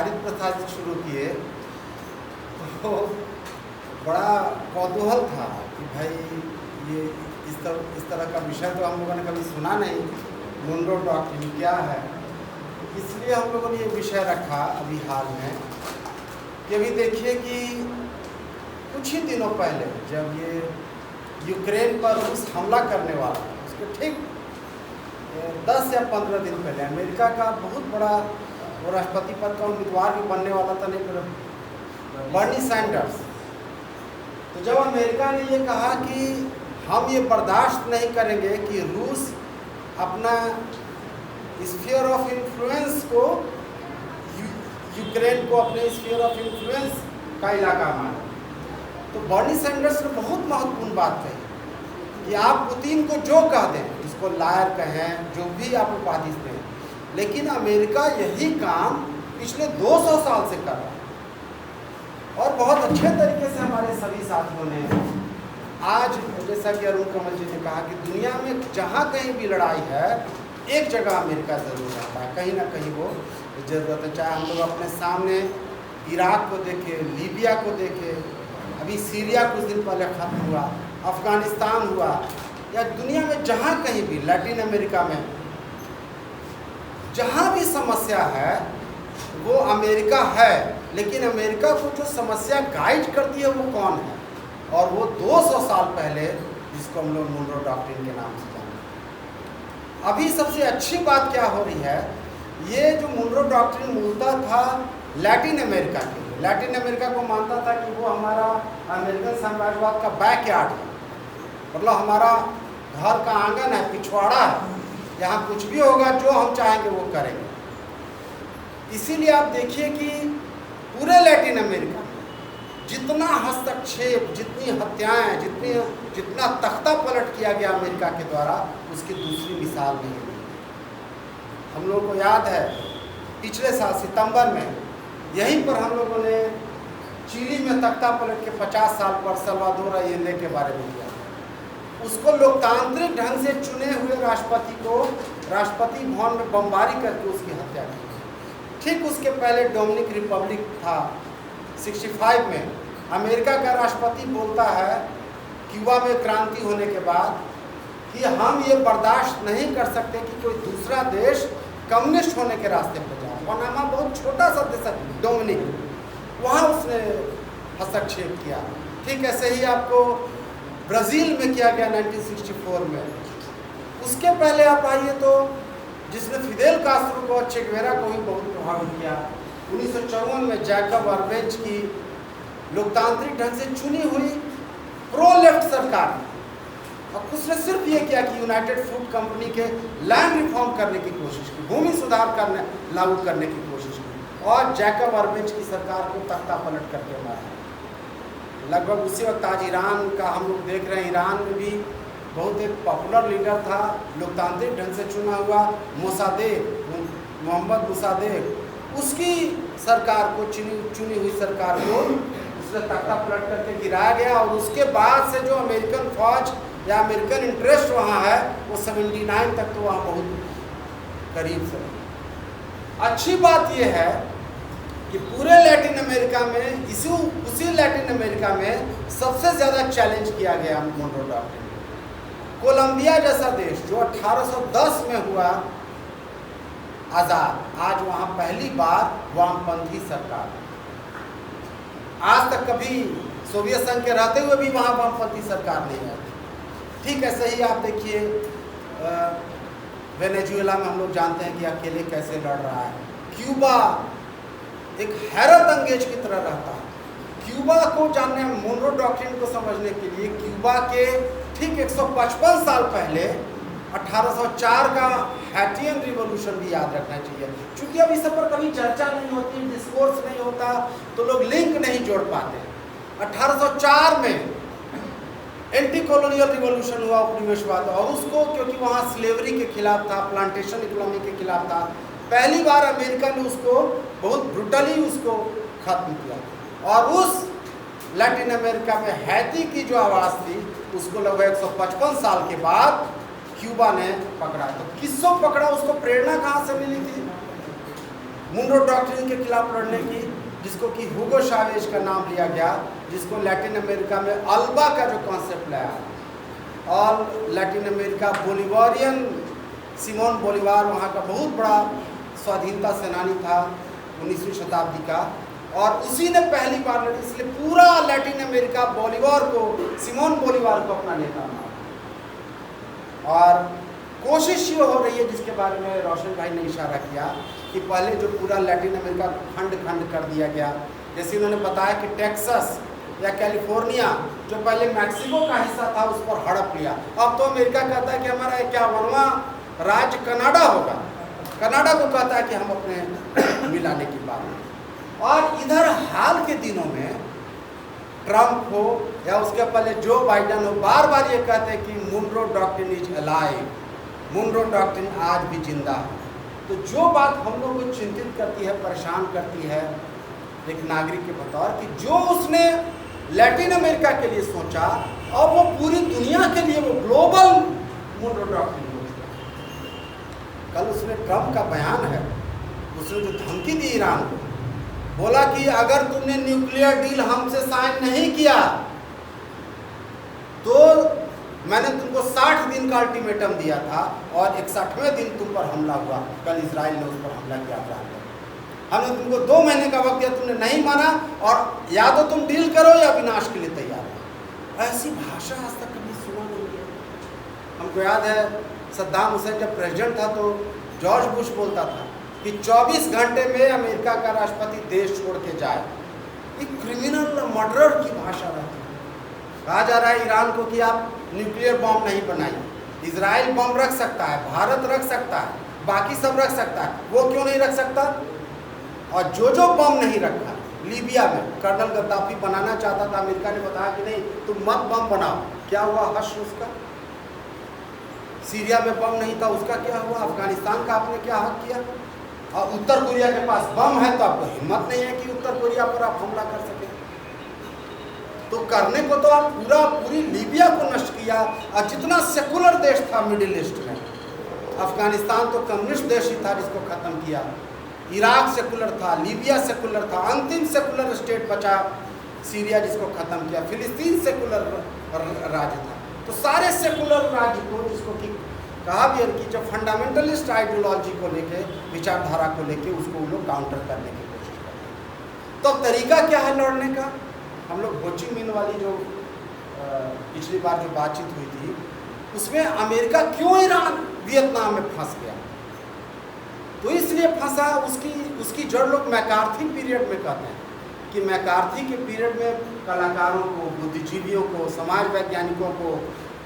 हरित प्रथा शुरू किए तो बड़ा कौतूहल था कि भाई ये इस तरह का विषय तो हम लोगों ने कभी सुना नहीं, मुनरो डॉक्ट्रिन क्या है। इसलिए हम लोगों ने ये विषय रखा अभी हाल में कि अभी देखिए कि कुछ ही दिनों पहले जब ये यूक्रेन पर रूस हमला करने वाला था, उसके ठीक 10 या 15 दिन पहले अमेरिका का बहुत बड़ा वो राष्ट्रपति पद का उम्मीदवार भी बनने वाला था, नहीं बर्नी सैंडर्स। तो जब अमेरिका ने ये कहा कि हम ये बर्दाश्त नहीं करेंगे कि रूस अपना स्फीयर ऑफ इन्फ्लुएंस को यूक्रेन को अपने स्फीयर ऑफ इन्फ्लुएंस का इलाका माना, तो बर्नी सैंडर्स ने बहुत महत्वपूर्ण बात कही कि आप पुतिन को जो कह दें, इसको लायर कहें, जो भी आप उपाधि दें, लेकिन अमेरिका यही काम पिछले 200 साल से कर रहा है और बहुत अच्छे तरीके से हमारे सभी साथियों ने आज, जैसा कि अरुण कमल जी ने कहा कि दुनिया में जहाँ कहीं भी लड़ाई है एक जगह अमेरिका ज़रूर रहता है, कहीं ना कहीं वो ज़रूरत है। चाहे हम लोग अपने सामने इराक को देखें, लीबिया को देखें, अभी सीरिया कुछ दिन पहले ख़त्म हुआ, अफ़गानिस्तान हुआ, या दुनिया में जहाँ कहीं भी, लैटिन अमेरिका में जहाँ भी समस्या है वो अमेरिका है। लेकिन अमेरिका को जो समस्या गाइड करती है वो कौन है, और वो 200 साल पहले, जिसको हम लोग मुनरो डॉक्ट्रिन के नाम से जानते हैं। अभी सबसे अच्छी बात क्या हो रही है, ये जो मुनरो डॉक्ट्रिन मूलतः था लैटिन अमेरिका के लिए। लैटिन अमेरिका को मानता था कि वो हमारा अमेरिकन साम्राज्यवाद का बैकयार्ड है, मतलब हमारा घर का आंगन है, पिछवाड़ा है, यहाँ कुछ भी होगा जो हम चाहेंगे वो करेंगे। इसीलिए आप देखिए कि पूरे लैटिन अमेरिका में जितना हस्तक्षेप, जितनी हत्याएं, जितना तख्ता पलट किया गया अमेरिका के द्वारा, उसकी दूसरी मिसाल नहीं है। हम लोगों को याद है पिछले साल सितंबर में यहीं पर हम लोगों ने चिली में तख्ता पलट के 50 साल पर सल्वाडोर अल्लेंदे के बारे में किया। उसको लोकतांत्रिक ढंग से चुने हुए राष्ट्रपति को राष्ट्रपति भवन में बमबारी करके उसकी हत्या की। ठीक उसके पहले डोमिनिक रिपब्लिक था 65 में, अमेरिका का राष्ट्रपति बोलता है क्यूबा में क्रांति होने के बाद कि हम ये बर्दाश्त नहीं कर सकते कि कोई दूसरा देश कम्युनिस्ट होने के रास्ते पर जाए। पनामा बहुत छोटा सा देश है, डोमिनिक, वहाँ उसने हस्तक्षेप किया। ठीक ऐसे ही आपको ब्राज़ील में किया गया 1964 में। उसके पहले आप आइए तो जिसने फिदेल कास्ट्रो को, चे गुवेरा को ही बहुत प्रभावित किया, 1954 में जैकब अरबेज की लोकतांत्रिक ढंग से चुनी हुई प्रो लेफ्ट सरकार, और उसने सिर्फ ये किया कि यूनाइटेड फ्रूट कंपनी के लैंड रिफॉर्म करने की कोशिश की, भूमि सुधार करने लागू करने की कोशिश की, और जैकब अरबेज की सरकार को तख्ता पलट करके मारा। लगभग उसी वक्त आज ईरान का हम लोग देख रहे हैं, ईरान में भी बहुत एक पॉपुलर लीडर था, लोकतांत्रिक ढंग से चुना हुआ, मोहम्मद मुसादेक, उसकी सरकार को, चुनी हुई सरकार को उसने तख्ता पलट करके गिराया गया। और उसके बाद से जो अमेरिकन फौज या अमेरिकन इंटरेस्ट वहाँ है वो 79 तक तो वहाँ बहुत करीब से। अच्छी बात यह है कि पूरे लैटिन अमेरिका में, उसी लैटिन अमेरिका में सबसे ज़्यादा चैलेंज किया गया मुनरो डॉक्ट्रिन। कोलंबिया जैसा देश जो 1810 में हुआ आज़ाद, आज वहाँ पहली बार वामपंथी सरकार। आज तक कभी सोवियत संघ के रहते हुए भी वहाँ वामपंथी सरकार नहीं आई। ठीक ऐसे ही आप देखिए वेनेजुएला में हम लोग जानते हैं कि अकेले कैसे लड़ रहा है। क्यूबा एक हैरत अंगेज की तरह रहता है। क्यूबा को जानने, मुनरो डॉक्ट्रिन को समझने के लिए क्यूबा के ठीक 155 साल पहले 1804 का हैटियन रिवॉल्यूशन भी याद रखना चाहिए। क्योंकि अब इस पर कभी चर्चा नहीं होती, डिस्कोर्स नहीं होता, तो लोग लिंक नहीं जोड़ पाते। 1804 में एंटी कॉलोनियल रिवॉल्यूशन हुआ, उपनिवेशवाद, और उसको क्योंकि वहाँ स्लेवरी के खिलाफ था, प्लांटेशन इकोनॉमी के खिलाफ था, पहली बार अमेरिका ने उसको बहुत ब्रूटली उसको खत्म किया। और उस लैटिन अमेरिका में हैती की जो आवाज़ थी उसको लगभग 155 साल के बाद क्यूबा ने पकड़ा। तो किसको पकड़ा, उसको प्रेरणा कहाँ से मिली थी? मुनरो डॉक्ट्रिन के खिलाफ लड़ने की, जिसको कि हुगो चावेज का नाम लिया गया, जिसको लैटिन अमेरिका में अल्बा का जो कॉन्सेप्ट लाया, all Latin America Bolivarian, Simon Bolivar वहाँ का बहुत बड़ा स्वाधीनता सेनानी था 19वीं शताब्दी का, और उसी ने पहली बार लड़ी, इसलिए पूरा लैटिन अमेरिका बोलिवार को, सिमोन बोलिवार को अपना नेता माना। और कोशिश ये हो रही है, जिसके बारे में रोशन भाई ने इशारा किया, कि पहले जो पूरा लैटिन अमेरिका खंड खंड कर दिया गया, जैसे उन्होंने बताया कि टेक्सास या कैलिफोर्निया जो पहले मैक्सिको का हिस्सा था उस पर हड़प लिया, अब तो अमेरिका कहता है कि हमारा 51वां राज्य कनाडा होगा, कनाडा को कहता है कि हम अपने मिलाने की बात में। और इधर हाल के दिनों में ट्रंप हो या उसके पहले जो बाइडन हो, बार बार ये कहते हैं कि Monroe doctrine is alive, Monroe doctrine आज भी जिंदा है। तो जो बात हम लोग को चिंतित करती है, परेशान करती है एक नागरिक के बतौर, कि जो उसने लैटिन अमेरिका के लिए सोचा और वो पूरी दुनिया के लिए वो ग्लोबल मुनरो डॉक्ट्रिन हो चुका। कल उसने ट्रंप का बयान है, उसने जो धमकी दी ईरान को, बोला कि अगर तुमने न्यूक्लियर डील हमसे साइन नहीं किया तो मैंने तुमको 60 दिन का अल्टीमेटम दिया था और 61वें दिन तुम पर हमला हुआ। कल इजराइल ने उस पर हमला किया अफगान पर। हमने तुमको 2 महीने का वक्त दिया, तुमने नहीं माना, और या तो तुम डील करो या विनाश के लिए तैयार हो। ऐसी भाषा आज तक कभी सुना नहीं है। हमको याद है सद्दाम हुसैन जब प्रेसिडेंट था तो जॉर्ज बुश बोलता था कि 24 घंटे में अमेरिका का राष्ट्रपति देश छोड़ के जाए। एक क्रिमिनल मर्डरर की भाषा रहती है। कहा जा रहा है ईरान को कि आप न्यूक्लियर बॉम्ब नहीं बनाइए, इजराइल बॉम्ब रख सकता है, भारत रख सकता है, बाकी सब रख सकता है, वो क्यों नहीं रख सकता? और जो बम नहीं रखा, लीबिया में कर्नल गद्दाफी बनाना चाहता था, अमेरिका ने बताया कि नहीं तुम मत बम बनाओ, क्या हुआ हश्र उसका? सीरिया में बम नहीं था, उसका क्या हुआ? अफगानिस्तान का आपने क्या हक किया? और उत्तर कोरिया के पास बम है तो आपको हिम्मत नहीं है कि उत्तर कोरिया पर आप हमला कर सके। तो करने को तो आप पूरी लीबिया को नष्ट किया, और जितना सेकुलर देश था मिडिल ईस्ट में, अफगानिस्तान तो कम्युनिस्ट देश ही था जिसको ख़त्म किया, इराक सेकुलर था, लीबिया सेकुलर था, अंतिम सेकुलर स्टेट बचा सीरिया जिसको ख़त्म किया, फिलिस्तीन सेकुलर राज्य था। तो सारे सेकुलर राज्य को, जिसको कि कहा भी है कि जो फंडामेंटलिस्ट आइडियोलॉजी को लेके, विचारधारा को लेके, उसको वो लोग काउंटर करने की कोशिश करते हैं। तो तरीका क्या है लड़ने का? हम लोग हो ची मिन्ह वाली जो पिछली बार जो बातचीत हुई थी, उसमें अमेरिका क्यों ईरान वियतनाम में फंस गया, तो इसलिए फंसा, उसकी जड़ लोग मैकार्थी पीरियड में कहते हैं कि मैकार्थी के पीरियड में कलाकारों को, बुद्धिजीवियों को, समाज वैज्ञानिकों को,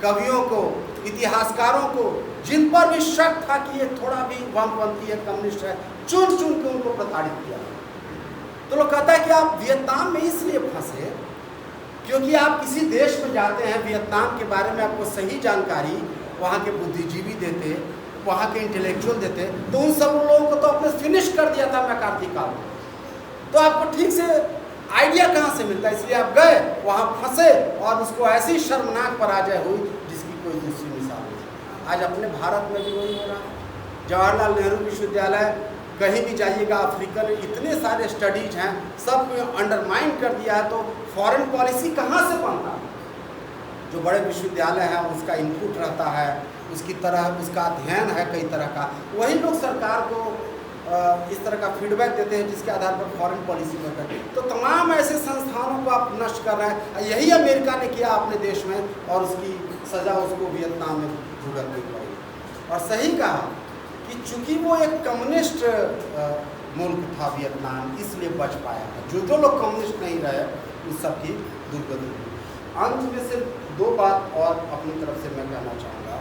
कवियों को, इतिहासकारों को, जिन पर भी शक था कि ये थोड़ा भी वामपंथी है, कम्युनिस्ट है, चुन चुन के उनको प्रताड़ित किया। तो लोग कहता है कि आप वियतनाम में इसलिए फंसे क्योंकि आप किसी देश में जाते हैं, वियतनाम के बारे में आपको सही जानकारी वहाँ के बुद्धिजीवी देते, वहाँ के इंटेलेक्चुअल देते, तो उन सब लोगों को तो आपने फिनिश कर दिया था मैकार्थी काल में। तो आपको ठीक से आइडिया कहाँ से मिलता है? इसलिए आप गए, वहाँ फंसे, और उसको ऐसी शर्मनाक पराजय हुई जिसकी कोई दूसरी मिसाल नहीं। आज अपने भारत में भी वही हो रहा है। जवाहरलाल नेहरू विश्वविद्यालय, कहीं भी जाइएगा, अफ्रीकन इतने सारे स्टडीज हैं, सब अंडरमाइन कर दिया है। तो फॉरेन पॉलिसी कहाँ से बनता है? जो बड़े विश्वविद्यालय हैं उसका इनपुट रहता है, उसकी तरह उसका अध्ययन है कई तरह का, वही लोग सरकार को इस तरह का फीडबैक देते हैं जिसके आधार पर फॉरेन पॉलिसी में करते हैं। तो तमाम ऐसे संस्थानों को आप नष्ट कर रहे हैं। यही अमेरिका ने किया अपने देश में, और उसकी सज़ा उसको वियतनाम में भुगतनी पड़ी। और सही कहा कि चूंकि वो एक कम्युनिस्ट मुल्क था वियतनाम, इसलिए बच पाया है। जो लोग कम्युनिस्ट नहीं रहे उस सब की दुर्गति हुई। अंत में से 2 बात और अपनी तरफ से मैं कहना चाहूँगा।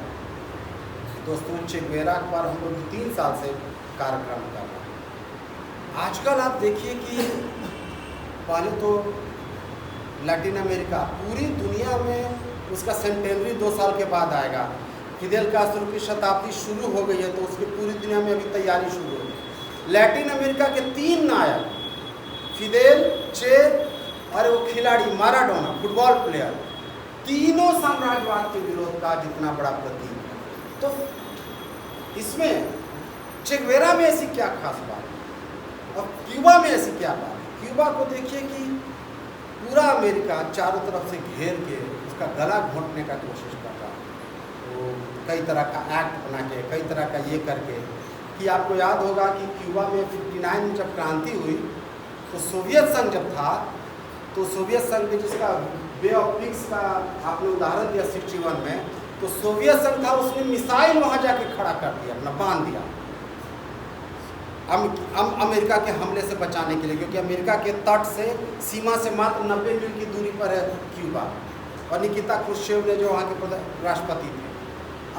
दोस्तों, चे गुवेरा पर हम लोग 3 साल से कार्यक्रम कर रहे हैं। आजकल आप देखिए कि पहले तो लैटिन अमेरिका, पूरी दुनिया में उसका सेंटेनरी 2 साल के बाद आएगा। फिदेल कास्ट्रो की शताब्दी शुरू हो गई है, तो उसकी पूरी दुनिया में अभी तैयारी शुरू हो गई। लैटिन अमेरिका के 3 नायक, फिदेल, चे और वो खिलाड़ी माराडोना, फुटबॉल प्लेयर, तीनों साम्राज्यवाद के विरोध का जितना बड़ा प्रतीक है। तो इसमें चे गुवेरा में ऐसी क्या खास बात? अब क्यूबा में ऐसी क्या बात है? क्यूबा को देखिए कि पूरा अमेरिका चारों तरफ से घेर के उसका गला घोंटने का कोशिश कर रहा है। तो कई तरह का एक्ट बना के, कई तरह का ये करके, कि आपको याद होगा कि क्यूबा में 59 में जब क्रांति हुई तो सोवियत संघ जब था, तो सोवियत संघ में जिसका बे ऑफ पिग्स का आपने उदाहरण दिया 61 में, तो सोवियत संघ था, उसने मिसाइल वहाँ जाके खड़ा कर दिया, अपना बांध दिया अमेरिका के हमले से बचाने के लिए, क्योंकि अमेरिका के तट से सीमा से मात्र 90 मील की दूरी पर है क्यूबा, और निकिता क्रुश्चेव ने जो वहाँ के राष्ट्रपति थे,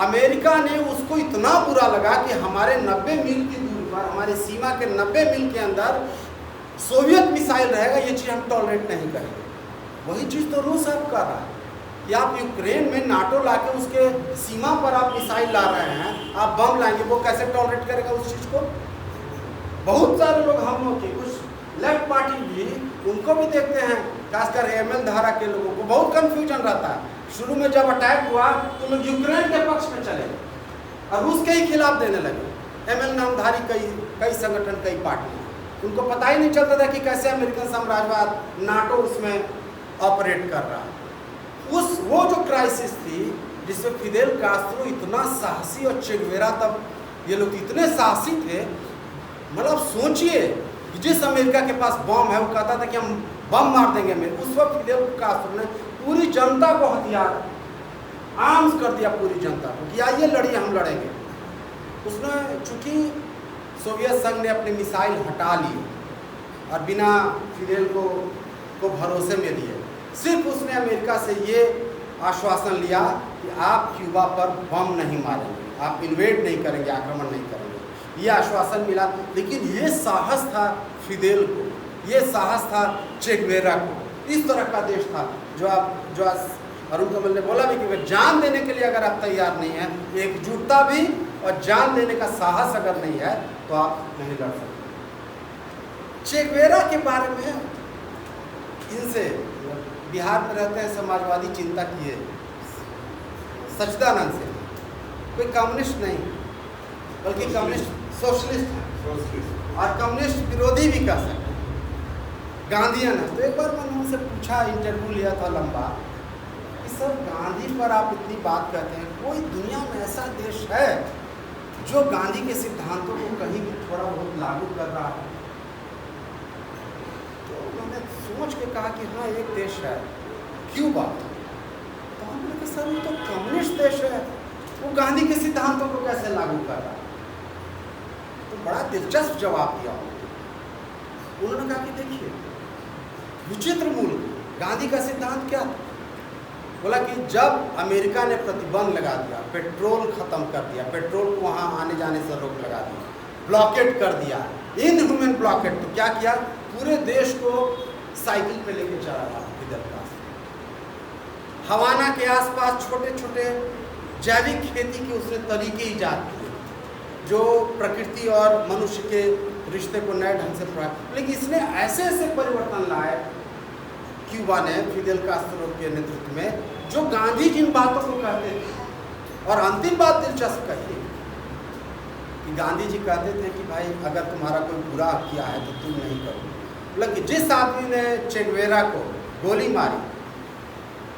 अमेरिका ने उसको इतना बुरा लगा कि हमारे 90 मील की दूरी पर, हमारे सीमा के 90 मील के अंदर सोवियत मिसाइल रहेगा, ये चीज़ हम टॉलरेट नहीं करेंगे। वही चीज़ तो रूस अब कर रहा है कि आप यूक्रेन में नाटो ला के उसके सीमा पर आप मिसाइल ला रहे हैं, आप बम लाएंगे, वो कैसे टॉलरेट करेगा उस चीज़ को? बहुत सारे लोग हम लोग के कुछ लेफ्ट पार्टी भी, उनको भी देखते हैं, खासकर एमएल धारा के लोगों को बहुत कन्फ्यूजन रहता है। शुरू में जब अटैक हुआ तो लोग यूक्रेन के पक्ष में चले गए और रूस के ही खिलाफ देने लगे। एमएल नामधारी कई संगठन, कई पार्टियाँ, उनको पता ही नहीं चलता था कि कैसे अमेरिकन साम्राज्यवाद, नाटो उसमें ऑपरेट कर रहा है। वो जो क्राइसिस थी जिसमें फिदेल कास्ट्रो इतना साहसी और चे गुवेरा, तब ये लोग इतने साहसी थे, मतलब सोचिए कि जिस अमेरिका के पास बम है वो कहता था कि हम बम मार देंगे में, उस वक्त फिदेल कास्ट्रो ने पूरी जनता को हथियार आर्म्स कर दिया, पूरी जनता को कि आइए लड़िए, हम लड़ेंगे। उसने चूंकि सोवियत संघ ने अपने मिसाइल हटा लिए और बिना फिदेल को भरोसे में लिए, सिर्फ उसने अमेरिका से ये आश्वासन लिया कि आप क्यूबा पर बम नहीं मारेंगे, आप इन्वेड नहीं करेंगे, आक्रमण नहीं करेंगे, ये आश्वासन मिला। लेकिन ये साहस था फिदेल को, ये साहस था चे गुवेरा को। इस तरह का देश था जो अरुण कमल ने बोला भी कि वे जान देने के लिए अगर आप तैयार नहीं हैं, एकजुटता भी और जान देने का साहस अगर नहीं है तो आप नहीं लड़ सकते। चे गुवेरा के बारे में इनसे बिहार में रहते हैं समाजवादी चिंता किए सच्चिदानंद से, कोई कम्युनिस्ट नहीं बल्कि कम्युनिस्ट सोशलिस्ट है और कम्युनिस्ट विरोधी भी कह सकते हैं, गांधीयन है। तो एक बार मैंने उनसे पूछा, इंटरव्यू लिया था लंबा, कि सर गांधी पर आप इतनी बात कहते हैं, कोई दुनिया में ऐसा देश है जो गांधी के सिद्धांतों को कहीं भी थोड़ा बहुत लागू कर रहा है? तो मैंने सोच के कहा कि हाँ एक देश है, क्यूबा। तो हमने कहा सर वो तो कम्युनिस्ट देश है, वो गांधी के सिद्धांतों को कैसे लागू कर रहा है? तो बड़ा दिलचस्प जवाब दिया उन्होंने कहा कि देखिए विचित्र मूल गांधी का सिद्धांत क्या था? बोला कि जब अमेरिका ने प्रतिबंध लगा दिया, पेट्रोल खत्म कर दिया, पेट्रोल को वहाँ आने जाने से रोक लगा दी, ब्लॉकेट कर दिया, इनह्यूमन ब्लॉकेट, तो क्या किया, पूरे देश को साइकिल पे लेके चला रहा फिदेल कास्ट्रो। हवाना के आसपास छोटे छोटे जैविक खेती के उसने तरीके ईजाद किए जो प्रकृति और मनुष्य के रिश्ते को नए ढंग से प्रभावित, लेकिन इसने ऐसे ऐसे परिवर्तन लाए क्यूबा ने फिदेल कास्ट्रो के नेतृत्व में, जो गांधी जिन बातों को कहते थे। और अंतिम बात दिलचस्प कही कि गांधी जी कहते थे कि भाई अगर तुम्हारा कोई बुरा किया है तो तुम नहीं करो। लेकिन जिस आदमी ने चे गुवेरा को गोली मारी,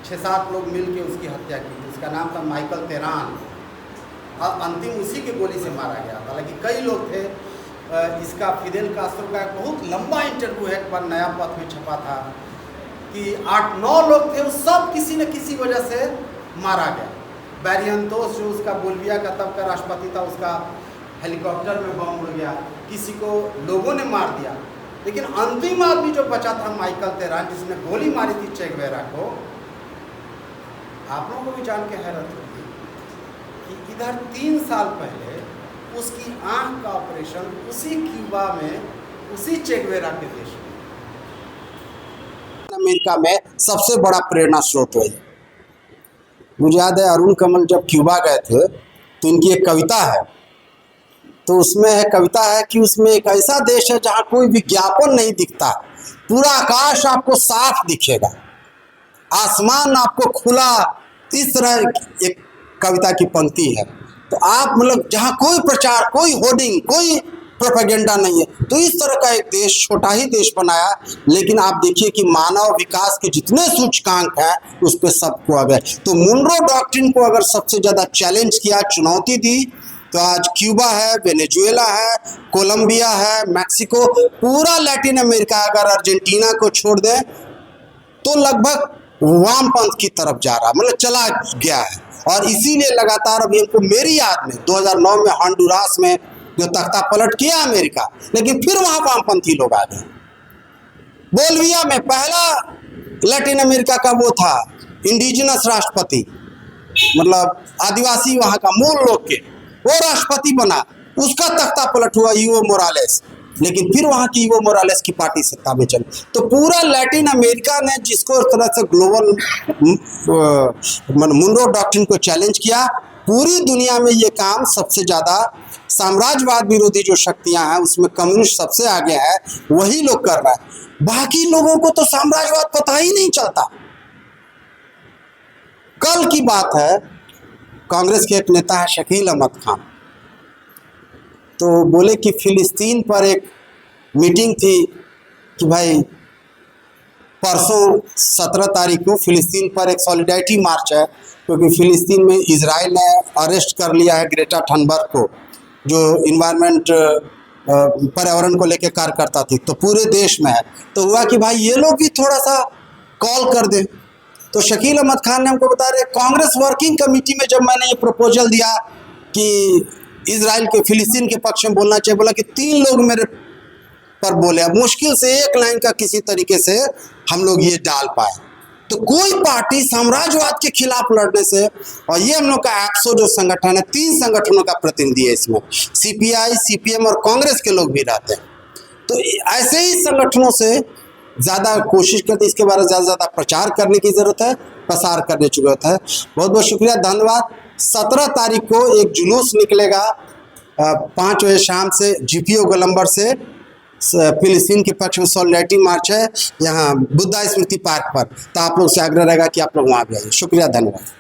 6-7 लोग मिलके उसकी हत्या की, उसका नाम था माइकल तेरान, और अंतिम उसी के गोली से मारा गया। हालांकि कई लोग थे, इसका फिदेल कास्ट्रो का एक बहुत लंबा इंटरव्यू है, एक बार नया पथ में छपा था कि 8-9 लोग थे, वो सब किसी न किसी वजह से मारा गया। बैरियंतोस जो उसका बोलिविया का तब का राष्ट्रपति था, उसका हेलीकॉप्टर में बम उड़ गया, किसी को लोगों ने मार दिया। लेकिन अंतिम आदमी जो बचा था माइकल तेरान, जिसने गोली मारी थी चे गुवेरा को, आप लोगों को भी जान के हैरत होगी कि इधर 3 साल पहले उसकी आंख का ऑपरेशन उसी क्यूबा में, उसी चे गुवेरा के देश में, अमेरिका में सबसे बड़ा प्रेरणा स्रोत है। मुझे याद है अरुण कमल जब क्यूबा गए थे तो इनकी एक कविता है, तो उसमें है कविता है कि उसमें एक ऐसा देश है जहाँ कोई विज्ञापन नहीं दिखता, पूरा आकाश आपको साफ दिखेगा, आसमान आपको खुला, इस तरह एक कविता की पंक्ति है। तो आप मतलब जहाँ कोई प्रचार, कोई होर्डिंग, कोई प्रोपेगेंडा नहीं है। तो इस तरह का एक देश, छोटा ही देश बनाया, लेकिन आप देखिए कि मानव विकास के जितने सूचकांक हैं उस पर सबको आ गए। तो मुनरो डॉक्ट्रिन को अगर सबसे ज़्यादा चैलेंज किया, चुनौती दी, तो आज क्यूबा है, वेनेजुएला है, कोलंबिया है, मैक्सिको, पूरा लैटिन अमेरिका अगर अर्जेंटीना को छोड़ दें तो लगभग वामपंथ की तरफ जा रहा, मतलब चला गया है। और इसीलिए लगातार अभी हमको, मेरी याद में 2009 में हॉन्डुरास में जो तख्ता पलट किया अमेरिका, लेकिन फिर वहाँ वामपंथी लोग आ गए। बोलिविया में पहला लैटिन अमेरिका का वो था इंडिजिनस राष्ट्रपति, मतलब आदिवासी वहाँ का मूल लोग के, वो राष्ट्रपति बना, उसका तख्ता पलट हुआ ईवो मोरालेस, लेकिन फिर वहाँ की ईवो मोरालेस की पार्टी सत्ता में चली। तो पूरा लैटिन अमेरिका ने जिसको इस तरह से ग्लोबल मुनरो डॉक्ट्रिन को चैलेंज किया, पूरी दुनिया में ये काम सबसे ज़्यादा साम्राज्यवाद विरोधी जो शक्तियां हैं उसमें कम्युनिस्ट सबसे आगे है, वही लोग कर रहा है। बाकी लोगों को तो साम्राज्यवाद पता ही नहीं चलता। कल की बात है, कांग्रेस के एक नेता है शकील अहमद खान, तो बोले कि फिलिस्तीन पर एक मीटिंग थी कि भाई परसों 17 तारीख को फिलिस्तीन पर एक सॉलिडारिटी मार्च है, क्योंकि फिलिस्तीन में इजराइल ने अरेस्ट कर लिया है ग्रेटा थनबर्ग को, जो इन्वायरमेंट पर्यावरण को लेकर कार्य करता थी, तो पूरे देश में है। तो हुआ कि भाई ये लोग भी थोड़ा सा कॉल कर दें। तो शकील अहमद खान ने हमको बता रहे, कांग्रेस वर्किंग कमेटी में जब मैंने ये प्रपोजल दिया कि इजराइल के फिलिस्तीन के पक्ष में बोलना चाहिए, बोला कि 3 लोग मेरे पर बोले, अब मुश्किल से एक लाइन का किसी तरीके से हम लोग ये डाल पाए। तो कोई पार्टी साम्राज्यवाद के खिलाफ लड़ने से, और ये हम लोग का एक्सो जो संगठन है, 3 संगठनों का प्रतिनिधि है इसमें, सीपीआई, सीपीएम और कांग्रेस के लोग भी रहते हैं। तो ऐसे ही संगठनों से ज़्यादा कोशिश करते, इसके बारे में ज़्यादा प्रचार करने की ज़रूरत है, प्रसार करने की ज़रूरत है। बहुत बहुत शुक्रिया, धन्यवाद। 17 तारीख को एक जुलूस निकलेगा 5 बजे शाम से जीपीओ गोलंबर से, फिलिस्तीन के पक्ष में सॉलिडारिटी मार्च है यहाँ बुद्धा स्मृति पार्क पर। तो आप लोग से आग्रह रहेगा कि आप लोग वहाँ भी आइए। शुक्रिया, धन्यवाद।